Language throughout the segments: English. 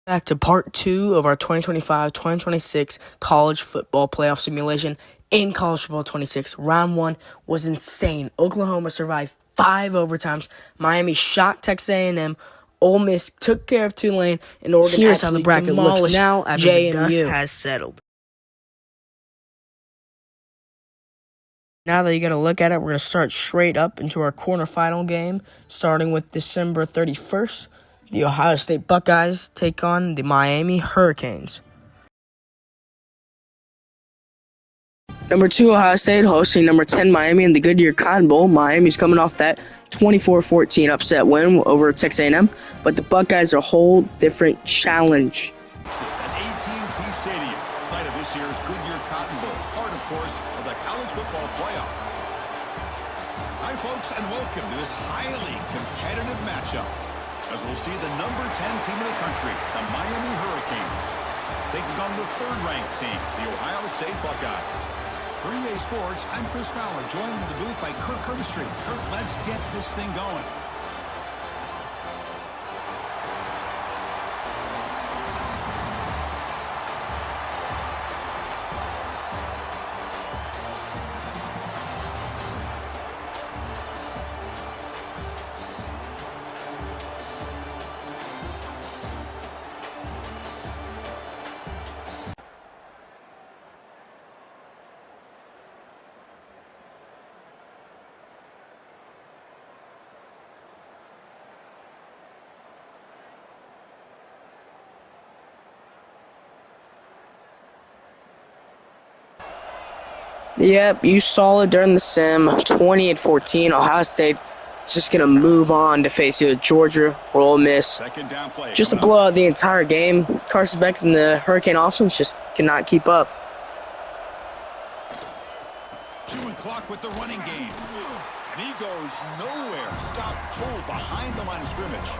Back to part 2 of our 2025-2026 college football playoff simulation in college football 26. Round 1 was insane. Oklahoma survived 5 overtimes. Miami shot Texas A&M. Ole Miss took care of Tulane, and Oregon Here's how the bracket looks now after the dust JMU. has settled. Now that you got to look at it, we're going to start straight up into our quarterfinal game, starting with December 31st. The Ohio State Buckeyes take on the Miami Hurricanes. Number 2, Ohio State hosting number 10 Miami in the Goodyear Cotton Bowl. Miami's coming off that 24-14 upset win over Texas A&M, but the Buckeyes are a whole different challenge. It's at AT&T Stadium, site of this year's Goodyear Cotton Bowl, part, of course, of the college football playoff. Hi, folks, and welcome to this highly competitive matchup, as we'll see the number 10 team in the country, the Miami Hurricanes, taking on the third-ranked team, the Ohio State Buckeyes. For EA Sports, I'm Chris Fowler, joined in the booth by Kirk Herbstreit. Kirk, let's get this thing going. Yep, you saw it during the sim. 28-14. Ohio State is just going to move on to face either Georgia or Ole Miss. Second down play. Just to blow out the entire game. Carson Beck and the Hurricane offense just cannot keep up. Chewing clock with the running game. And he goes nowhere. Stop cold behind the line of scrimmage.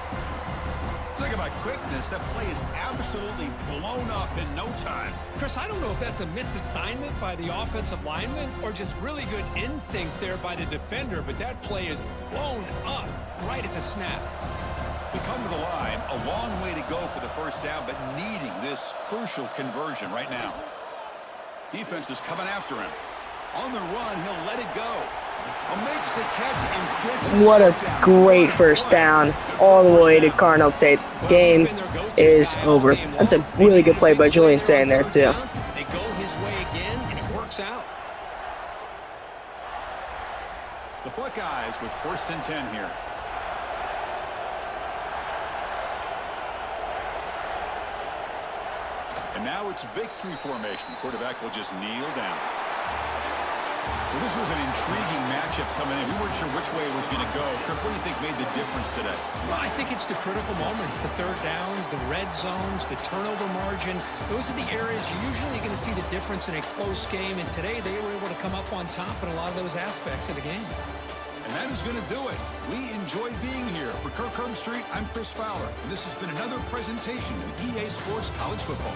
Talk about quickness. That play is absolutely blown up in no time. Chris, I don't know if that's a misassignment by the offensive lineman or just really good instincts there by the defender, but that play is blown up right at the snap. We come to the line, a long way to go for the first down, but needing this crucial conversion right now. Defense is coming after him. On the run, he'll let it go. Makes the catch and gets What a great first down all the way to Carnell Tate. Game is over. That's a really good play by Julian Saying there, too. They go his way again, and it works out. The Buckeyes with 1st and 10 here. And now it's victory formation. The quarterback will just kneel down. Well, this was an intriguing matchup coming in. We weren't sure which way it was going to go. Kirk, what do you think made the difference today? Well, I think it's the critical moments, the third downs, the red zones, the turnover margin. Those are the areas you're usually going to see the difference in a close game. And today they were able to come up on top in a lot of those aspects of the game. And that is going to do it. We enjoyed being here. For Kirk Herbstreit, I'm Chris Fowler. And this has been another presentation of EA Sports College Football.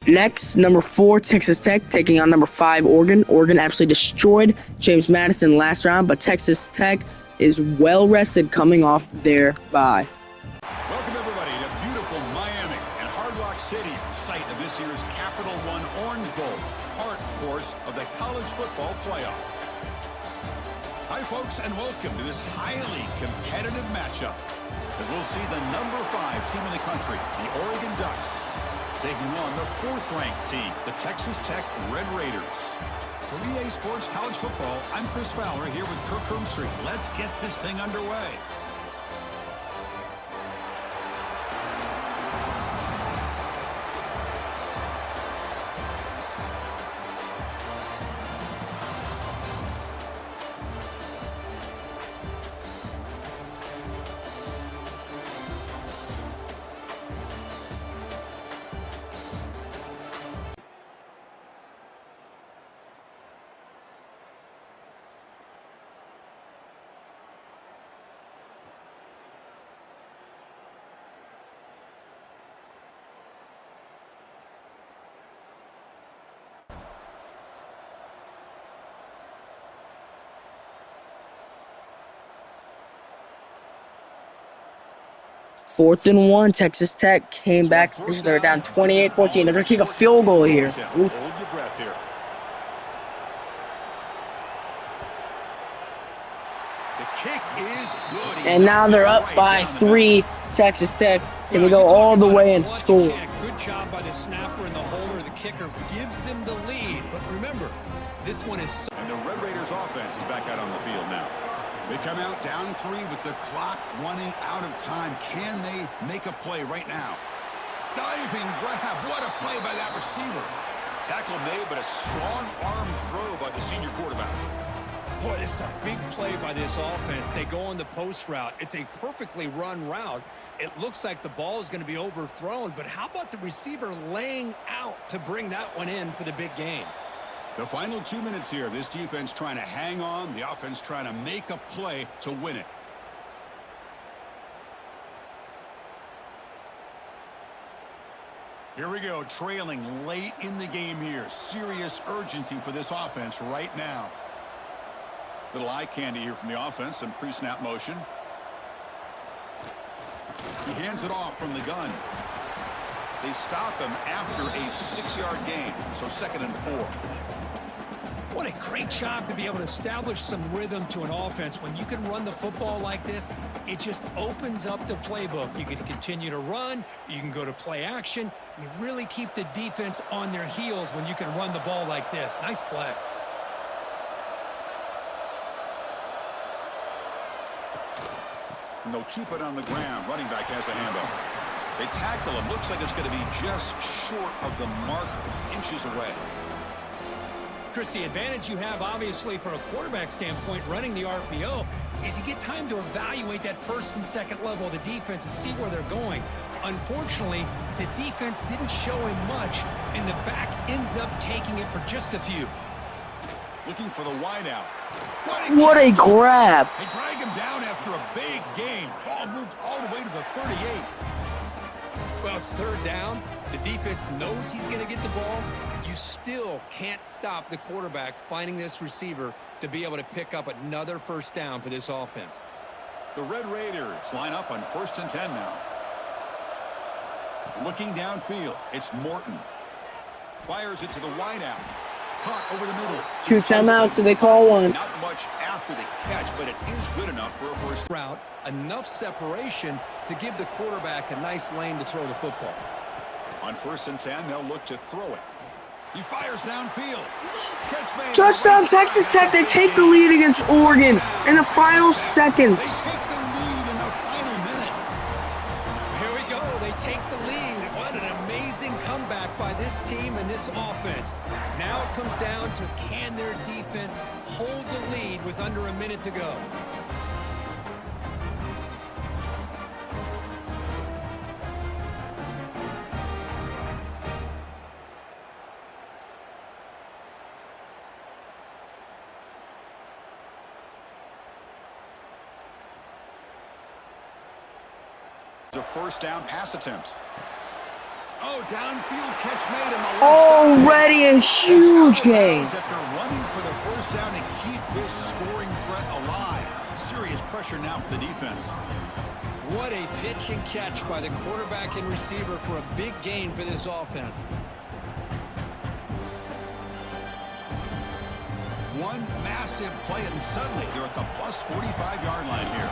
Next, number 4, Texas Tech taking on number 5, Oregon. Oregon absolutely destroyed James Madison last round, but Texas Tech is well rested coming off their bye. Welcome, everybody, to beautiful Miami and Hard Rock Stadium, site of this year's Capital One Orange Bowl, part, of course, of the college football playoff. Hi, folks, and welcome to this highly competitive matchup, as we'll see the number 5 team in the country, the Oregon Ducks, taking on the 4th-ranked team, the Texas Tech Red Raiders. For EA Sports College Football, I'm Chris Fowler here with Kirk Herbstreit. Let's get this thing underway. 4th and 1. Texas Tech came back. They're down 28-14. They're going to kick a field goal here. Hold your breath here. The kick is good. And now they're up by 3. Texas Tech. Can they go all the way and score? Good job by the snapper and the holder. The kicker gives them the lead. But remember, this one is... And the Red Raiders offense is back out on the field now. They come out down 3 with the clock running out of time. Can they make a play right now? Diving grab. What a play by that receiver. Tackle made, but a strong arm throw by the senior quarterback. Boy, it's a big play by this offense. They go on the post route. It's a perfectly run route. It looks like the ball is going to be overthrown, but how about the receiver laying out to bring that one in for the big game? The final 2 minutes here. This defense trying to hang on. The offense trying to make a play to win it. Here we go, trailing late in the game here. Serious urgency for this offense right now. Little eye candy here from the offense. Some pre-snap motion. He hands it off from the gun. They stop him after a 6-yard gain. So 2nd and 4. What a great job to be able to establish some rhythm to an offense. When you can run the football like this, it just opens up the playbook. You can continue to run. You can go to play action. You really keep the defense on their heels when you can run the ball like this. Nice play. And they'll keep it on the ground. Running back has the handoff. They tackle him. Looks like it's going to be just short of the mark, inches away. Chris, the advantage you have, obviously, from a quarterback standpoint, running the RPO, is you get time to evaluate that 1st and 2nd level of the defense and see where they're going. Unfortunately, the defense didn't show him much, and the back ends up taking it for just a few. Looking for the wideout. What a grab. They drag him down after a big gain. Ball moved all the way to the 38. Well, it's 3rd down. The defense knows he's going to get the ball. You still can't stop the quarterback finding this receiver to be able to pick up another 1st down for this offense. The Red Raiders line up on 1st and 10 now. Looking downfield, it's Morton. Fires it to the wideout. Caught over the middle. 2 timeouts, so they call one. Not much after the catch, but it is good enough for a 1st route. Enough separation to give the quarterback a nice lane to throw the football. On 1st and 10, they'll look to throw it. He fires downfield. Catch made. Touchdown, Texas Tech. They take the lead against Oregon in the final seconds. They take the lead in the final minute. Here we go. They take the lead. What an amazing comeback by this team and this offense. Now it comes down to, can their defense hold the lead with under a minute to go? A 1st down pass attempt. Oh, downfield catch made on the left Already side. a huge gain. After running for the 1st down to keep this scoring threat alive. Serious pressure now for the defense. What a pitch and catch by the quarterback and receiver for a big gain for this offense. One massive play, and suddenly they're at the plus 45-yard line here.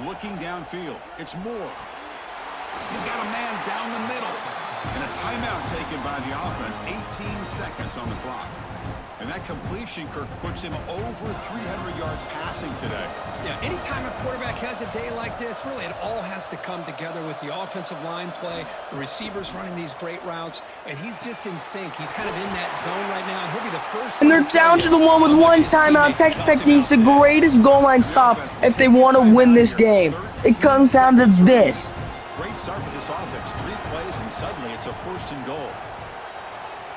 Looking downfield, it's Moore. He's got a man down the middle. And a timeout taken by the offense. 18 seconds on the clock. And that completion, Kirk, puts him over 300 yards passing today. Yeah, anytime a quarterback has a day like this, really it all has to come together with the offensive line play, the receivers running these great routes, and he's just in sync. He's kind of in that zone right now, and he'll be the first. And they're down to the one with 1 timeout. Texas Tech needs the greatest goal line stop if they want to win this game. It comes down to this. Great start for this offense. 3 plays, and suddenly it's a 1st and goal.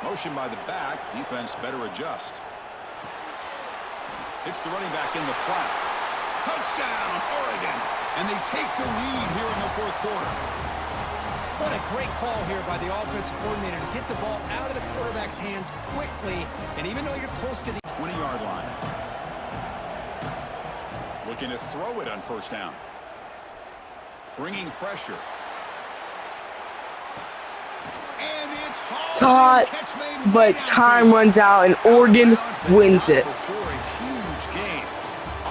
Motion by the back. Defense better adjust. It's the running back in the flat. Touchdown, Oregon. And they take the lead here in the 4th quarter. What a great call here by the offensive coordinator to get the ball out of the quarterback's hands quickly. And even though you're close to the 20-yard line. Looking to throw it on 1st down. bringing pressure. And it's Caught, but time runs out and Oregon wins it. For a huge game.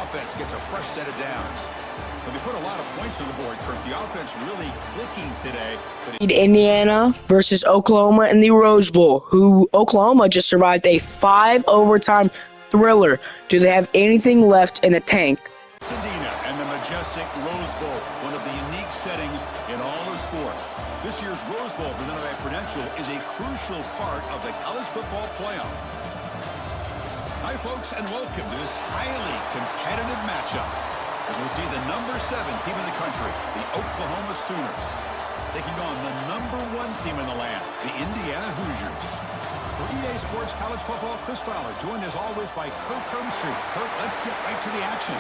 Offense gets a fresh set of downs. But they put a lot of points on the board, Kirk. The offense really clicking today. Indiana versus Oklahoma in the Rose Bowl, who Oklahoma just survived a 5-overtime thriller. Do they have anything left in the tank? Pasadena and the majestic Rose Bowl, one of the unique settings in all of sport. This year's Rose Bowl, presented by Prudential, is a crucial part of the college football playoff. Hi, folks, and welcome to this highly competitive matchup as we'll see the number 7 team in the country, the Oklahoma Sooners, taking on the number 1 team in the land, the Indiana Hoosiers. For EA Sports College Football, Chris Fowler, joined as always by Kirk Herbstreit. Kirk, let's get right to the action.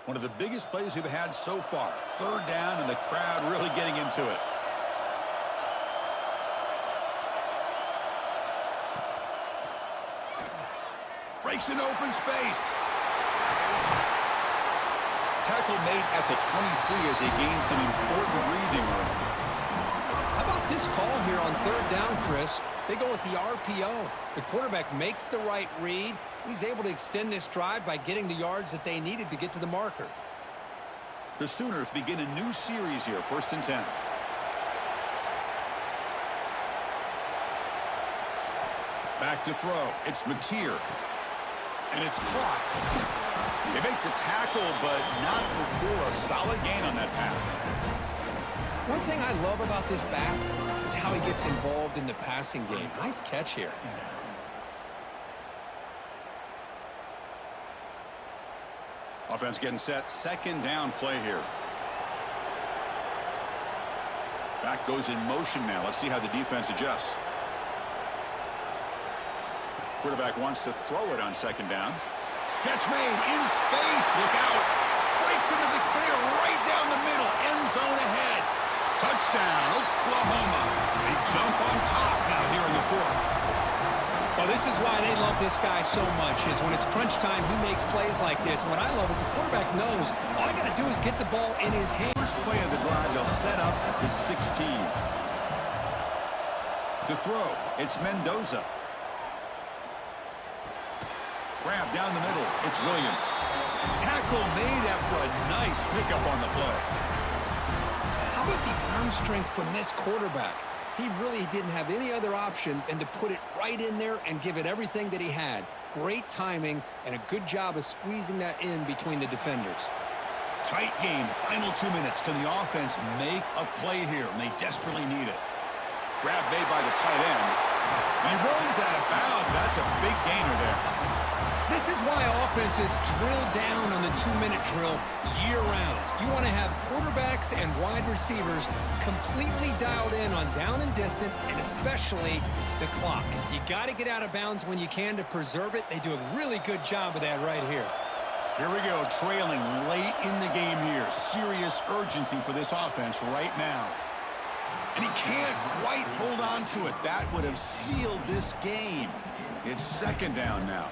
One of the biggest plays we've had so far. 3rd down and the crowd really getting into it. Breaks an open space. Tackle made at the 23 as he gains some important breathing room. How about this call here on 3rd down, Chris? They go with the RPO. The quarterback makes the right read. He's able to extend this drive by getting the yards that they needed to get to the marker. The Sooners begin a new series here, 1st and 10. Back to throw. It's Mateer. And it's caught. They make the tackle, but not before a solid gain on that pass. One thing I love about this back is how he gets involved in the passing game. Nice catch here. Offense getting set. 2nd down play here. Back goes in motion now. Let's see how the defense adjusts. Quarterback wants to throw it on 2nd down. Catch made in space. Look out. Breaks into the clear right down the middle. End zone ahead. Touchdown, Oklahoma. They jump on top now here in the 4th. Well, this is why they love this guy so much, is when it's crunch time, he makes plays like this. And what I love is the quarterback knows all I got to do is get the ball in his hand. First play of the drive, they'll set up at the 16. To throw, it's Mendoza. Grab down the middle, it's Williams. Tackle made after a nice pickup on the play. How about the arm strength from this quarterback? He really didn't have any other option than to put it right in there and give it everything that he had. Great timing and a good job of squeezing that in between the defenders. Tight game, final 2 minutes. Can the offense make a play here? And they desperately need it. Grab made by the tight end. And he rolls out of bounds. That's a big gainer there. This is why offenses drill down on the 2-minute drill year-round. You want to have quarterbacks and wide receivers completely dialed in on down and distance, and especially the clock. You got to get out of bounds when you can to preserve it. They do a really good job of that right here. Here we go, trailing late in the game here. Serious urgency for this offense right now. And he can't quite hold on to it. That would have sealed this game. It's 2nd down now.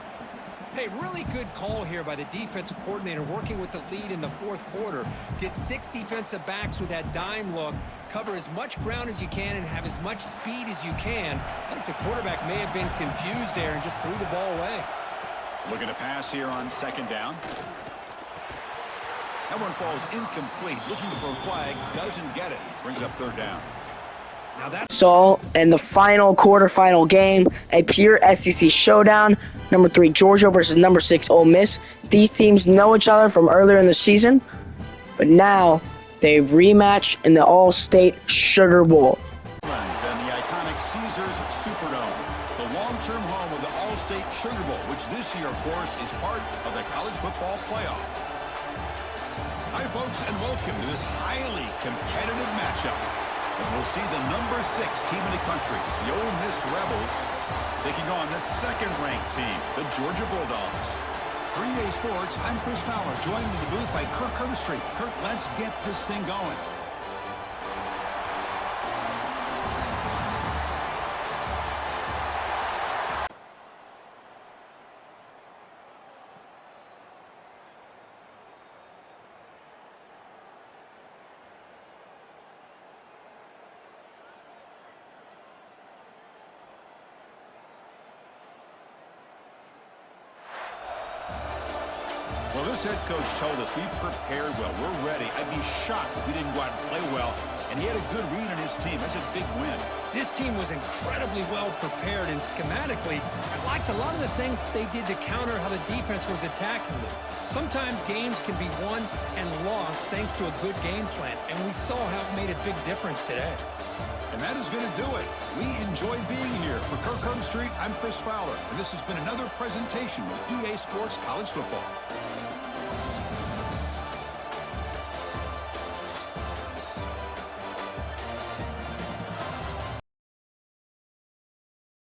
Hey, really good call here by the defensive coordinator working with the lead in the fourth quarter. Get 6 defensive backs with that dime look, cover as much ground as you can, and have as much speed as you can. I think the quarterback may have been confused there and just threw the ball away. Looking to pass here on second down. That one falls incomplete. Looking for a flag. Doesn't get it. Brings up third down. Now that's So, in the final quarterfinal game, a pure SEC showdown. Number 3 Georgia versus number 6 Ole Miss. These teams know each other from earlier in the season, but now they rematch in the All-State Sugar Bowl. And the iconic Caesars Superdome, the long-term home of the All-State Sugar Bowl, which this year, of course, is part of the college football playoff. Hi, folks, and welcome to this highly competitive matchup, as we'll see the number 6 team in the country, the Ole Miss Rebels, taking on the second-ranked team, the Georgia Bulldogs. 3A Sports, I'm Chris Fowler, joined in the booth by Kirk Herbstreit. Kirk, let's get this thing going. Well, this head coach told us we prepared well. We're ready. I'd be shocked if we didn't go out and play well. And he had a good read on his team. That's a big win. This team was incredibly well prepared, and schematically, I liked a lot of the things they did to counter how the defense was attacking them. Sometimes games can be won and lost thanks to a good game plan, and we saw how it made a big difference today. And that is going to do it. We enjoyed being here. For Kirk Herbstreit, I'm Chris Fowler, and this has been another presentation of EA Sports College Football.